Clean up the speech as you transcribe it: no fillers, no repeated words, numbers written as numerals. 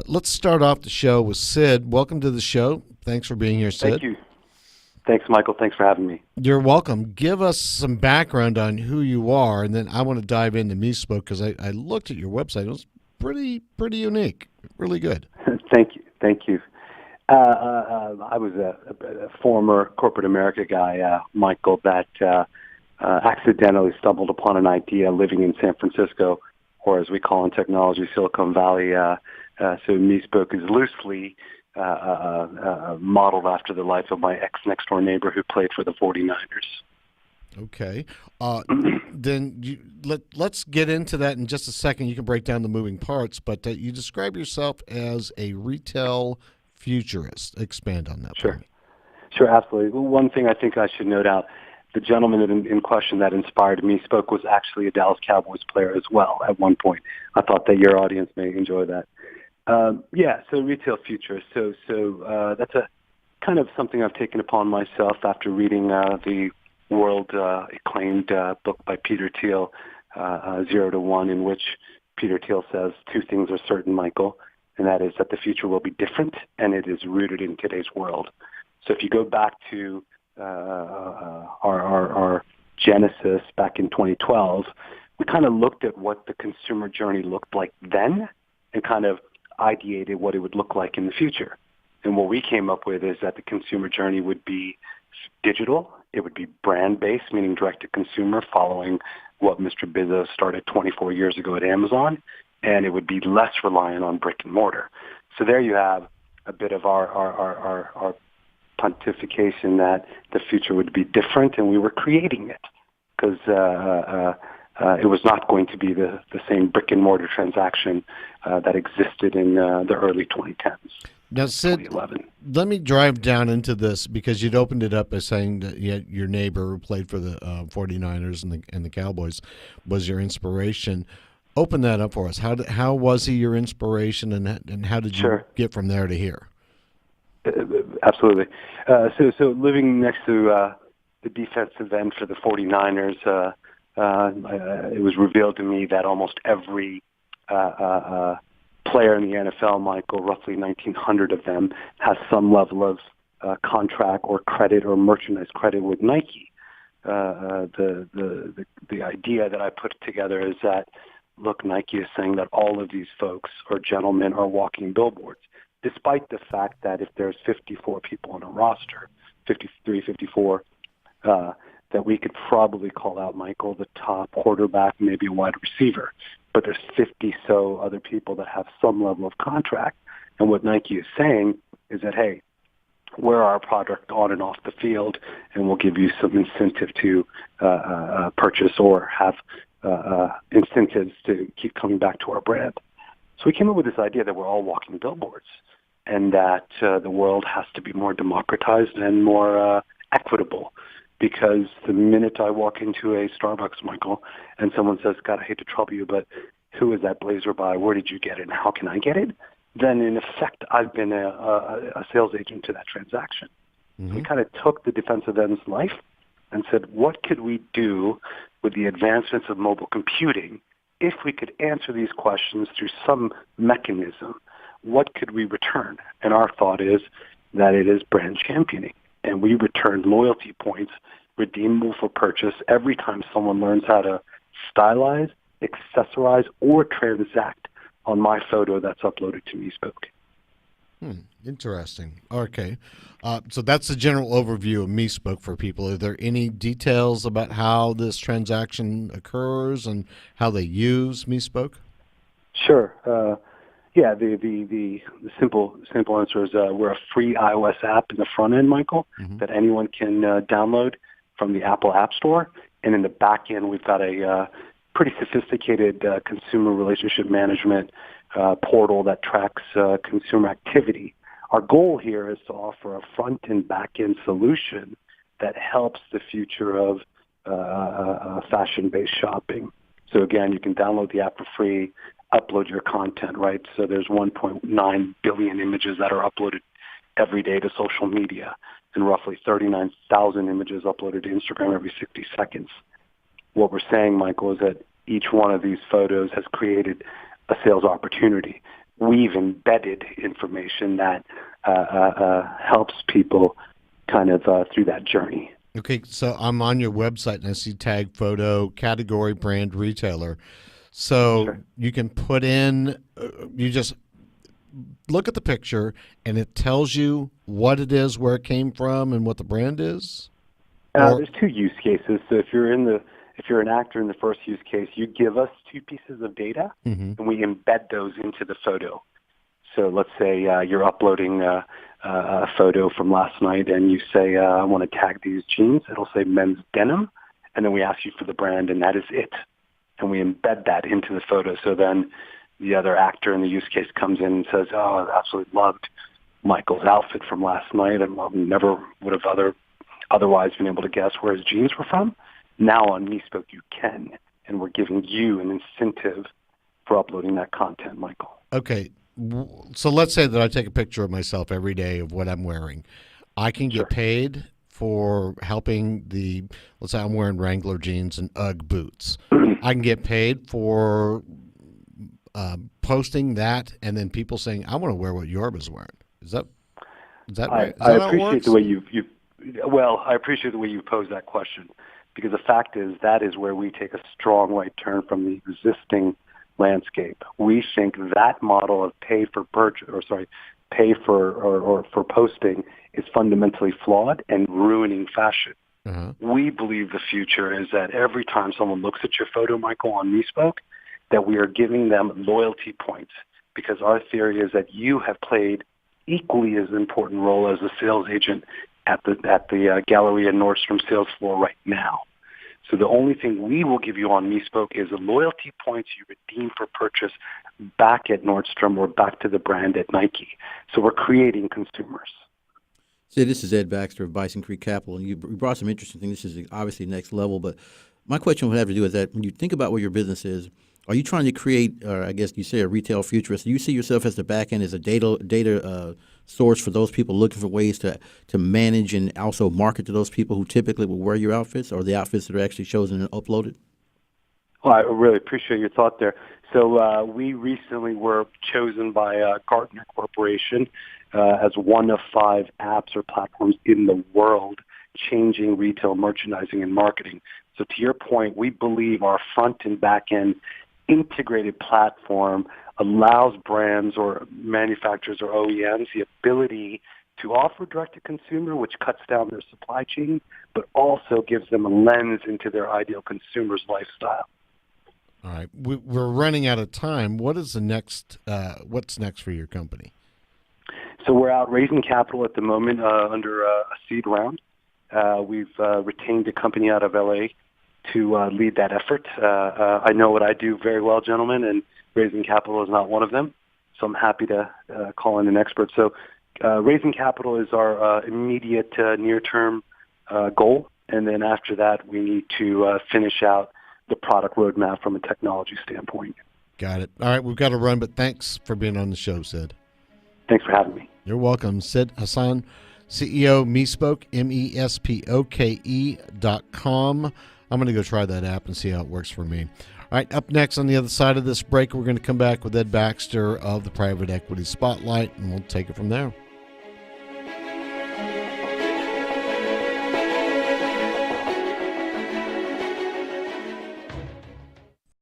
Let's start off the show with Sid. Welcome to the show. Thanks for being here, Thank Sid. you. Thanks, Michael. Thanks for having me. You're welcome. Give us some background on who you are, and then I want to dive into MeSpoke because I looked at your website. It was pretty unique, really good. Thank you. Thank you. I was a former corporate America guy, Michael, that accidentally stumbled upon an idea living in San Francisco, or as we call in technology, Silicon Valley. So MeSpoke is loosely modeled after the life of my ex-next door neighbor who played for the 49ers. Okay. Then let's get into that in just a second. You can break down the moving parts, but you describe yourself as a retail futurist. Expand on that for Sure. me. Sure, absolutely. Well, one thing I think I should note out, the gentleman in question that inspired MeSpoke was actually a Dallas Cowboys player as well at one point. I thought that your audience may enjoy that. So retail future. So that's a kind of something I've taken upon myself after reading the world acclaimed book by Peter Thiel, 0 to 1, in which Peter Thiel says two things are certain, Michael, and that is that the future will be different and it is rooted in today's world. So if you go back to our genesis back in 2012, we kind of looked at what the consumer journey looked like then and kind of ideated what it would look like in the future. And what we came up with is that the consumer journey would be digital. It would be brand-based, meaning direct-to-consumer, following what Mr. Bezos started 24 years ago at Amazon. And it would be less reliant on brick and mortar. So there you have a bit of our pontification that the future would be different, and we were creating it because it was not going to be the same brick and mortar transaction that existed in the early 2010s, Now, Sid, 2011. let me drive down into this because you'd opened it up by saying that your neighbor who played for the 49ers and the Cowboys was your inspiration. Open that up for us. How was he your inspiration, and how did you Sure. get from there to here? Absolutely. So living next to the defensive end for the 49ers, it was revealed to me that almost every player in the NFL, Michael, roughly 1,900 of them, has some level of contract or credit or merchandise credit with Nike. The idea that I put together is that, look, Nike is saying that all of these folks or gentlemen are walking billboards, despite the fact that if there's 54 people on a roster, 53, 54, that we could probably call out, Michael, the top quarterback, maybe a wide receiver. But there's 50 so other people that have some level of contract. And what Nike is saying is that, hey, we're our product on and off the field, and we'll give you some incentive to purchase or have incentives to keep coming back to our brand. So we came up with this idea that we're all walking billboards and that the world has to be more democratized and more equitable. Because the minute I walk into a Starbucks, Michael, and someone says, God, I hate to trouble you, but who is that blazer by? Where did you get it? And how can I get it? Then, in effect, I've been a sales agent to that transaction. Mm-hmm. We kind of took the defensive end's life and said, what could we do with the advancements of mobile computing if we could answer these questions through some mechanism? What could we return? And our thought is that it is brand championing. And we return loyalty points redeemable for purchase every time someone learns how to stylize, accessorize, or transact on my photo that's uploaded to MeSpoke. Interesting. Okay. So that's the general overview of MeSpoke for people. Are there any details about how this transaction occurs and how they use MeSpoke? Sure. The simple answer is we're a free iOS app in the front end, Michael, that anyone can download from the Apple App Store. And in the back end, we've got a pretty sophisticated consumer relationship management portal that tracks consumer activity. Our goal here is to offer a front and back end solution that helps the future of fashion-based shopping. So again, you can download the app for free, upload your content, right? So there's 1.9 billion images that are uploaded every day to social media and roughly 39,000 images uploaded to Instagram every 60 seconds. What we're saying, Michael, is that each one of these photos has created a sales opportunity. we've embedded information that helps people kind of through that journey. Okay, so I'm on your website and I see tag photo, category, brand, retailer. So Sure. you can put in, you just look at the picture and it tells you what it is, where it came from, and what the brand is? Or, There's two use cases. So if you're an actor in the first use case, you give us two pieces of data, Mhm. and we embed those into the photo. So let's say you're uploading a photo from last night, and you say, "I want to tag these jeans." It'll say men's denim, and then we ask you for the brand, and that is it. And we embed that into the photo. So then the other actor in the use case comes in and says, "Oh, I absolutely loved Michael's outfit from last night, and never would have otherwise been able to guess where his jeans were from." Now on MeSpoke you can, and we're giving you an incentive for uploading that content, Michael. okay, so let's say that I take a picture of myself every day of what I'm wearing. I can Sure. get paid for helping let's say I'm wearing Wrangler jeans and UGG boots. I can get paid for posting that, and then people saying, "I want to wear what Yorba's wearing." Is that right? Is I that how it appreciate works? the way I appreciate the way you posed that question, because the fact is that is where we take a strong right turn from the existing landscape. We think that model of pay for posting is fundamentally flawed and ruining fashion. Uh-huh. We believe the future is that every time someone looks at your photo, Michael, on MeSpoke, that we are giving them loyalty points, because our theory is that you have played equally as important role as a sales agent at the Galleria Nordstrom sales floor right now. So the only thing we will give you on MeSpoke is the loyalty points you redeem for purchase back at Nordstrom or back to the brand at Nike. So we're creating consumers. See, this is Ed Baxter of Bison Creek Capital, and you brought some interesting things. This is obviously next level, but my question would have to do with that. When you think about where your business is, are you trying to create, or I guess you say a retail futurist? Do you see yourself as the back end, as a data source for those people looking for ways to manage and also market to those people who typically will wear your outfits, or the outfits that are actually chosen and uploaded? Well, I really appreciate your thought there. So we recently were chosen by Gartner Corporation as one of 5 apps or platforms in the world changing retail merchandising and marketing. So to your point, we believe our front and back end integrated platform allows brands or manufacturers or OEMs the ability to offer direct-to-consumer, which cuts down their supply chain, but also gives them a lens into their ideal consumer's lifestyle. All right, we're running out of time. What is the next? What's next for your company? So we're out raising capital at the moment under a seed round. We've retained a company out of LA to lead that effort. I know what I do very well, gentlemen, and raising capital is not one of them. So I'm happy to call in an expert. So raising capital is our immediate near-term goal. And then after that, we need to finish out the product roadmap from a technology standpoint. Got it. All right, we've got to run, but thanks for being on the show, Sid. Thanks for having me. You're welcome. Sid Hasan, CEO, MeSpoke, MESPOKE.com. I'm going to go try that app and see how it works for me. All right, up next on the other side of this break, we're going to come back with Ed Baxter of the Private Equity Spotlight, and we'll take it from there.